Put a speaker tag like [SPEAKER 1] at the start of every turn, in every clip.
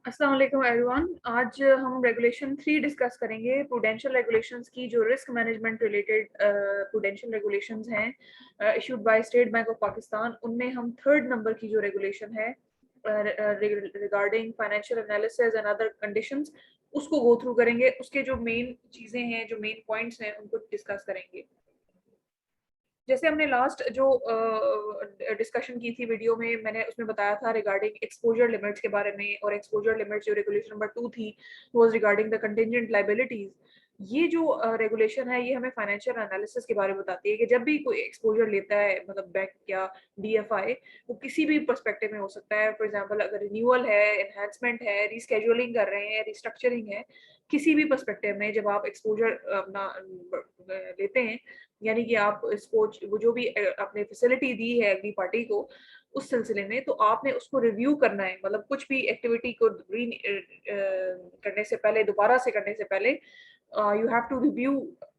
[SPEAKER 1] अस्सलाम वालेकुम एवरीवन। आज हम रेगुलेशन 3 डिस्कस करेंगे। प्रूडेंशियल रेगुलेशंस की जो risk management related prudential regulations हैं issued by State Bank of Pakistan, उनमें हम थर्ड नंबर की जो रेगुलेशन है regarding financial analysis and other conditions, उसको गो थ्रू करेंगे। उसके जो मेन चीज़ें हैं, जो मेन पॉइंट्स हैं, उनको डिस्कस करेंगे। जैसे हमने लास्ट जो डिस्कशन की थी वीडियो में, मैंने उसमें बताया था रिगार्डिंग एक्सपोजर लिमिट्स के बारे में, और एक्सपोजर लिमिट्स जो रेगुलेशन नंबर 2 थी was regarding the contingent liabilities. ये जो रेगुलेशन है, ये हमें फाइनेंशियल एनालिसिस के बारे में बताती है कि जब भी कोई एक्सपोजर लेता है, मतलब बैंक या डीएफआई, वो किसी भी पर्सपेक्टिव में हो सकता है। फॉर एग्जांपल, अगर रिन्यूअल है, एनहांसमेंट है, रीस्केड्यूलिंग कर रहे हैं, रिस्ट्रक्चरिंग है, किसी भी पर्सपेक्टिव में जब आप एक्सपोजर अपना लेते हैं, यानी कि आप इसको वो जो भी आपने फैसिलिटी दी है अगली पार्टी को, उस सिलसिले में तो आपने उसको रिव्यू करना है। मतलब कुछ भी एक्टिविटी को करने से पहले, दोबारा से करने से पहले, you have to review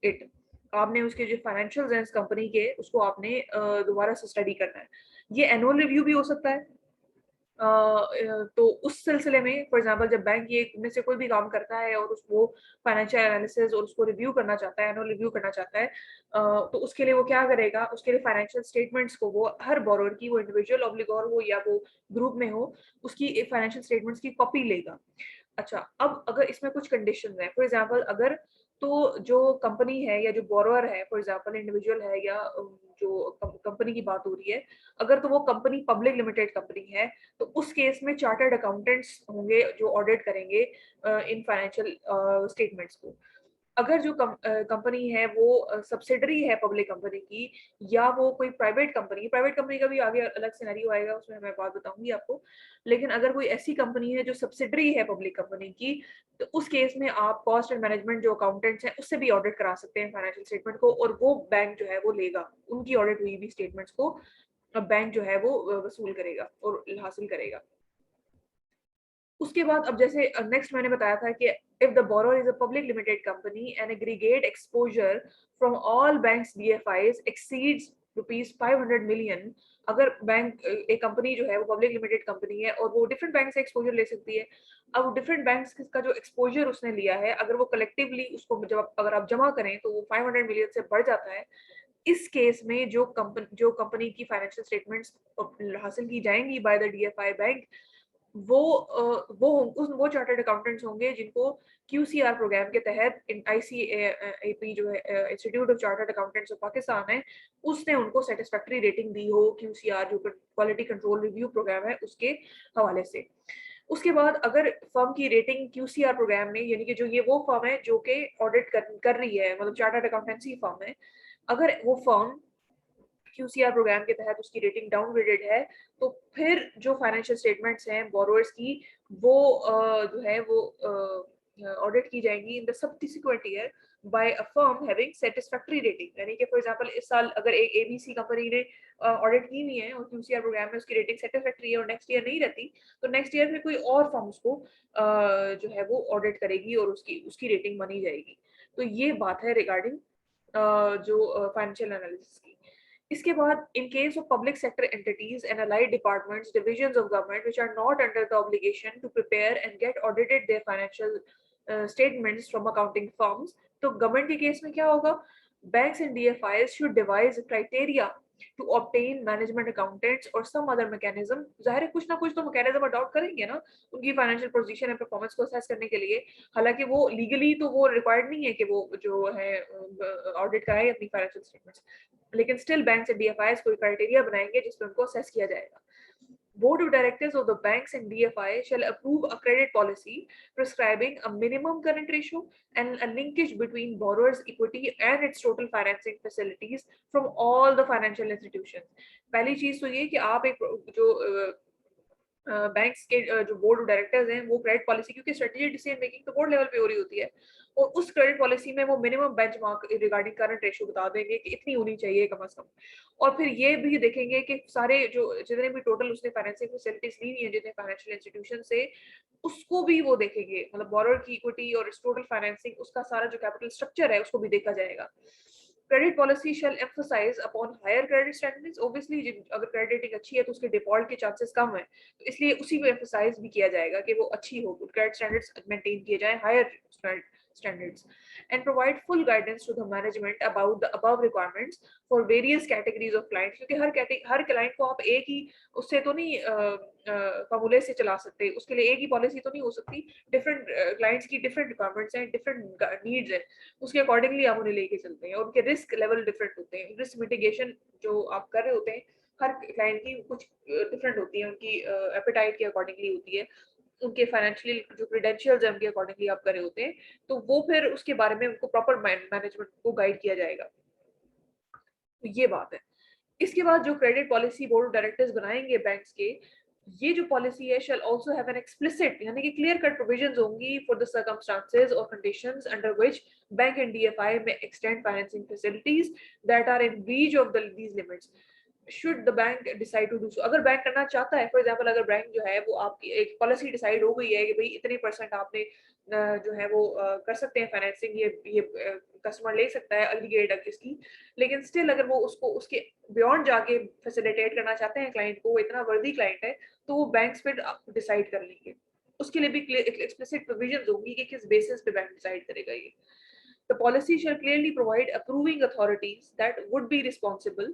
[SPEAKER 1] it. आपने उसके जो फाइनेंशियल्स हैं इस कंपनी के, उसको आपने दोबारा से स्टडी करना है। ये एनुअल रिव्यू भी हो सकता है। तो उस सिलसिले में फॉर एग्जांपल, जब बैंक ये में से कोई भी काम करता है और वो फाइनेंशियल एनालिसिस और उसको रिव्यू करना चाहता है, एनुअल रिव्यू करना चाहता है, तो उसके लिए वो क्या करेगा, उसके लिए फाइनेंशियल स्टेटमेंट्स को वो हर बोरोवर की, वो इंडिविजुअल ऑब्लिगोर हो या वो ग्रुप में हो, उसकी फाइनेंशियल स्टेटमेंट्स की कॉपी लेगा। अच्छा, अब अगर इसमें कुछ कंडीशंस हैं, फॉर एग्जांपल अगर तो जो कंपनी है या जो बोरोवर है, फॉर एग्जांपल इंडिविजुअल है या जो कंपनी की बात हो रही है, अगर तो वो कंपनी पब्लिक लिमिटेड कंपनी है, तो उस केस में चार्टर्ड अकाउंटेंट्स होंगे जो ऑडिट करेंगे इन फाइनेंशियल स्टेटमेंट्स को। अगर जो कंपनी है वो सब्सिडरी है पब्लिक कंपनी की, या वो कोई प्राइवेट कंपनी का भी आगे अलग सिनेरियो आएगा, उसमें मैं बात बताऊंगी आपको। लेकिन अगर कोई ऐसी कंपनी है जो सब्सिडरी है पब्लिक कंपनी की, तो उस केस में आप कॉस्ट एंड मैनेजमेंट जो अकाउंटेंट्स हैं उससे भी ऑडिट करा सकते हैं फाइनेंशियल स्टेटमेंट को, और वो बैंक जो है वो लेगा उनकी ऑडिट हुई भी स्टेटमेंट्स को। बैंक जो है वो वसूल करेगा और हासिल करेगा। उसके बाद अब जैसे नेक्स्ट मैंने बताया था कि if the borrower is a public limited company and aggregate exposure from all banks DFIs exceeds rupees 500 million. अगर बैंक एक कंपनी जो है वो पब्लिक लिमिटेड कंपनी है और वो डिफरेंट बैंक से एक्सपोजर ले सकती है। अब डिफरेंट बैंक्स का जो एक्सपोजर उसने लिया है, अगर वो कलेक्टिवली उसको जब अगर आप जमा करें तो वो 500 मिलियन से बढ़ जाता है। इस केस में जो कंपनी की फाइनेंशियल स्टेटमेंट्स हासिल की जाएंगी बाय द डीएफआई बैंक, वो चार्टर्ड अकाउंटेंट्स होंगे जिनको क्यूसीआर प्रोग्राम के तहत आईसीएपी जो है, institute of chartered accountants of Pakistan है, उसने उनको सेटिस्फैक्टरी रेटिंग दी हो क्यूसीआर जो क्वालिटी कंट्रोल रिव्यू प्रोग्राम है उसके हवाले से। उसके बाद अगर फर्म की रेटिंग क्यूसीआर प्रोग्राम में, यानी कि जो ये वो फर्म है जो कि ऑडिट कर रही है, मतलब चार्टर्ड अकाउंटेंसी फर्म है, अगर वो फर्म क्यूसीआर प्रोग्राम के तहत उसकी रेटिंग डाउनग्रेडेड है, तो फिर जो फाइनेंशियल स्टेटमेंट्स हैं बोरोवर्स की, वो जो है वो ऑडिट की जाएंगी in the subsequent year by a firm having satisfactory rating. यानी कि फॉर एग्जांपल इस साल अगर एक एबीसी कंपनी ने ऑडिट की हुई है और क्यूसीआर प्रोग्राम में उसकी रेटिंग सेटिस्फैक्टरी है और नेक्स्ट ईयर नहीं रहती, तो नेक्स्ट ईयर में कोई और फर्म उसको जो है वो ऑडिट करेगी और उसकी उसकी रेटिंग मानी जाएगी। तो ये बात है रिगार्डिंग जो फाइनेंशियल एनालिसिस की। इसके बाद, in case of public sector entities and allied departments, divisions of government which are not under the obligation to prepare and get audited their financial statements from accounting firms, तो government के case में क्या होगा, banks and DFIs should devise criteria to obtain management accountants or some other mechanism। जाहिर है कुछ ना कुछ तो मैकेनिज्म अडॉप्ट करेंगे ना उनकी फाइनेंशियल पोजीशन एंड परफॉर्मेंस को असेस करने के लिए। हालांकि वो लीगली तो वो रिक्वायर्ड नहीं है कि वो जो है ऑडिट कराए अपनी फाइनेंशियल स्टेटमेंट्स, लेकिन स्टिल बैंक से डीएफआईज कोई क्राइटेरिया बनाएंगे जिसमें उनको असेस किया जाएगा। Board of Directors of the banks and DFI shall approve a credit policy prescribing a minimum current ratio and a linkage between borrower's equity and its total financing facilities from all the financial institutions। पहली चीज तो ये कि आप एक जो banks के जो बोर्ड ऑफ डायरेक्टर्स हैं वो क्रेडिट पॉलिसी, क्योंकि स्ट्रेटेजी डिसीजन मेकिंग तो बोर्ड लेवल पे हो रही होती है, और उस क्रेडिट पॉलिसी में वो minimum benchmark regarding current ratio बता देंगे कि इतनी होनी चाहिए कम से कम। और फिर ये भी देखेंगे कि सारे जो जितने भी टोटल उसने फाइनेंसिंग फैसिलिटीज ली है जितने फाइनेंशियल इंस्टीट्यूशन से, उसको भी वो देखेंगे, मतलब बोरोवर की इक्विटी और टोटल फाइनेंसिंग, उसका सारा जो कैपिटल स्ट्रक्चर है उसको भी देखा जाएगा। Credit policy shall emphasise upon higher credit standards. Obviously अगर क्रेडिट रेटिंग अच्छी है तो उसके डिफॉल्ट के चांसेस कम है, तो इसलिए उसी को एम्फसाइज भी किया जाएगा कि वो अच्छी हो, गुड क्रेडिट स्टैंडर्ड्स मेंटेन किए जाएं, higher standards, and provide full guidance to the management about the above requirements for various categories of clients। क्योंकि हर क्लाइंट को आप एक ही उससे तो नहीं फॉर्मूले से चला सकते, उसके लिए एक ही पॉलिसी तो नहीं हो सकती। डिफरेंट क्लाइंट्स की डिफरेंट रिक्वायरमेंट्स हैं, डिफरेंट नीड्स हैं, उसके अकॉर्डिंगली आप उन्हें लेके चलते हैं। उनके रिस्क लेवल डिफरेंट होते हैं, रिस्क मिटिगेशन जो आप कर रहे होते हैं हर क्लाइंट की कुछ डिफरेंट होती है, उनकी एपेटाइट के अकॉर्डिंगली होती है, उनके फाइनेंशियल जो क्रेडेंशियल्स हैं उनके अकॉर्डिंगली आप करे होते हैं, तो वो फिर उसके बारे में उनको प्रॉपर मैनेजमेंट को गाइड किया जाएगा। तो ये बात है। इसके बाद जो credit policy board of directors बनाएंगे बैंक्स के, ये जो पॉलिसी है shall also have an explicit यानी कि क्लियर कट प्रोविजंस होंगी फॉर द सर्कमस्टांसेस और conditions under which bank and DFI may extend financing facilities that are in breach of these limits should the bank decide to do so. अगर bank करना चाहता है, for example अगर bank जो है वो आपकी एक पॉलिसी डिसाइड हो गई है कि भाई इतने % आपने जो है वो कर सकते हैं फाइनेंसिंग, ये कस्टमर ले सकता है एग्रीगेट इसकी, लेकिन स्टिल अगर वो उसको उसके बियॉन्ड जाके फैसिलिटेट करना चाहते हैं क्लाइंट को, वो इतना वर्दी क्लाइंट है, तो वो बैंक्स फिर डिसाइड कर लेंगे। उसके लिए भी एक्सप्लिसिट प्रोविजंस होंगी कि किस बेसिस पे बैंक डिसाइड करेगा ये। The policy shall clearly provide approving authorities that would be responsible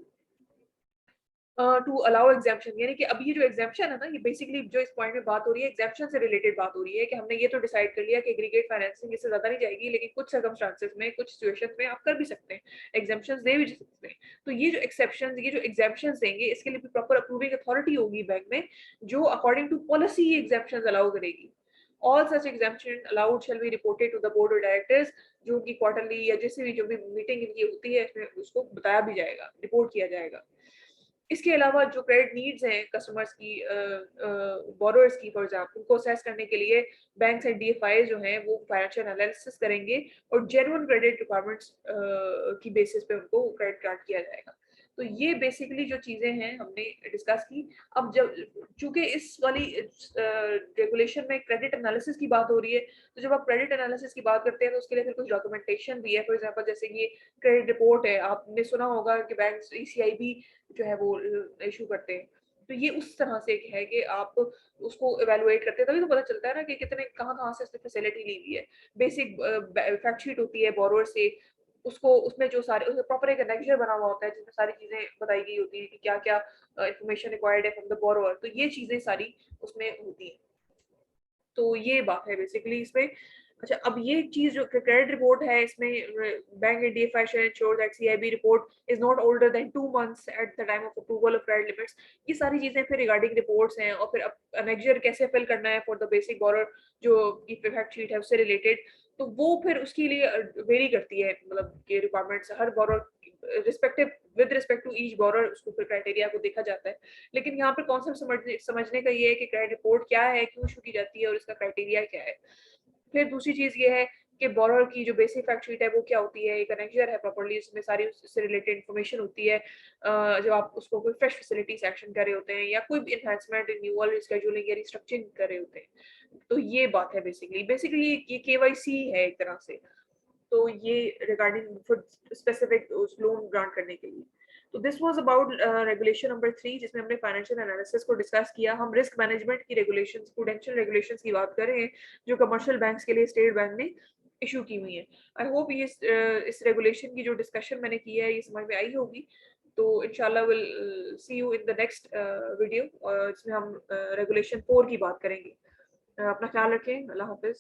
[SPEAKER 1] to allow exemption. यानी कि अब ये जो एग्जाम्पशन है ना, ये बेसिकली जो इस पॉइंट में बात हो रही है एग्जाम्पशन से रिलेटेड बात हो रही है कि हमने ये तो डिसाइड कर लिया कि एग्रीगेट फाइनेंसिंग इससे ज्यादा नहीं जाएगी, लेकिन कुछ सर्कमस्टांसेस में, कुछ सिचुएशंस में आप कर भी सकते हैं, एग्जाम्पशंस दे भी सकते हैं। तो ये जो एक्सेप्शंस, ये जो एग्जाम्पशंस देंगे, इसके लिए भी प्रॉपर अप्रूविंग अथॉरिटी होगी बैंक में, जो अकॉर्डिंग टू पॉलिसी ये एग्जाम्पशंस अलाउ करेगी। All such exemption allowed shall be reported to the board of directors, जो कि क्वार्टरली या जैसे भी जो भी मीटिंग इनकी होती है इसमें उसको बताया भी जाएगा, रिपोर्ट किया जाएगा। इसके अलावा जो क्रेडिट नीड्स हैं कस्टमर्स की, बोरोअर्स की फॉर एग्जाम्पल, उनको असेस करने के लिए बैंक्स एंड डीएफआई जो हैं वो फाइनेंशियल एनालिसिस करेंगे और जेन्युइन क्रेडिट रिक्वायरमेंट्स की बेसिस पे उनको क्रेडिट कार्ड किया जाएगा। तो ये बेसिकली जो चीजें हैं हमने डिस्कस की। अब जब चूंकि इस वाली रेगुलेशन में क्रेडिट एनालिसिस की बात हो रही है, तो जब आप क्रेडिट एनालिसिस की बात करते हैं तो उसके लिए फिर कुछ डॉक्यूमेंटेशन भी है। फॉर एग्जांपल जैसे ये क्रेडिट रिपोर्ट है, आपने सुना होगा कि बैंक ईसीआईबी जो है वो इशू करते हैं, तो ये उस तरह से है कि आप उसको इवेलुएट करते हैं, तभी तो पता चलता है ना कि कितने कहाँ से उसने फैसिलिटी ली हुई है। बेसिक फैक्ट शीट होती है बोरोअर से, उसको उसमें जो सारे उसमें प्रॉपर एक एनेक्जर बना हुआ होता है जिसमें सारी चीजें बताई गई होती है कि क्या क्या इंफॉर्मेशन रिक्वायर्ड है फ्रॉम द बोरोअर, तो ये चीजें सारी उसमें होती हैं। तो ये बात है बेसिकली इसमें। अच्छा, अब ये चीज जो क्रेडिट रिपोर्ट है इसमें bank and DFI shall ensure that CIB report is not older than 2 months at the time of approval of credit limits. ये सारी चीजें फिर रिगार्डिंग रिपोर्ट्स हैं, और फिर एनेक्जर कैसे फिल करना है फॉर द बेसिक बोरोअर जो की फैक्ट शीट है उससे रिलेटेड, तो वो फिर उसके लिए वेरी करती है, मतलब कि रिक्वायरमेंट्स हर borrower respective with respect to each borrower उसको फिर क्राइटेरिया को देखा जाता है। लेकिन यहाँ पर कॉन्सेप्ट समझने का ये है कि क्रेडिट रिपोर्ट क्या है, क्यों इशू की जाती है और इसका क्राइटेरिया क्या है। फिर दूसरी चीज ये है कि बोरोअर की जो बेसिक फैक्ट शीट है वो क्या होती है, एक एनेक्जर है प्रॉपर्ली, इसमें सारी उससे रिलेटेड इन्फॉर्मेशन होती है। जब आप उसको कोई फ्रेश फैसिलिटी एक्शन कर रहे होते हैं या कोई भी एनहांसमेंट, रिन्यूअल, रिस्केड्यूलिंग या रिस्ट्रक्चरिंग कर रहे होते हैं, तो ये बात है बेसिकली। बेसिकली ये केवाईसी है एक तरह से, तो ये रिगार्डिंग स्पेसिफिक लोन ग्रांट करने के लिए। तो this was about regulation number 3, जिसमें हमने फाइनेंशियल एनालिसिस को डिस्कस किया। हम रिस्क मैनेजमेंट की रेगुलेशंस, प्रूडेंशियल रेगुलेशंस की बात कर रहे हैं जो कमर्शियल बैंक्स के लिए स्टेट बैंक ने इशू की हुई है। आई होप ये इस रेगुलेशन की जो डिस्कशन मैंने की है ये समझ में आई होगी। तो इंशाल्लाह will see you in the next video, जिसमें हम रेगुलेशन 4 की बात करेंगे। अपना ख्याल रखें। अल्लाह हाफिज।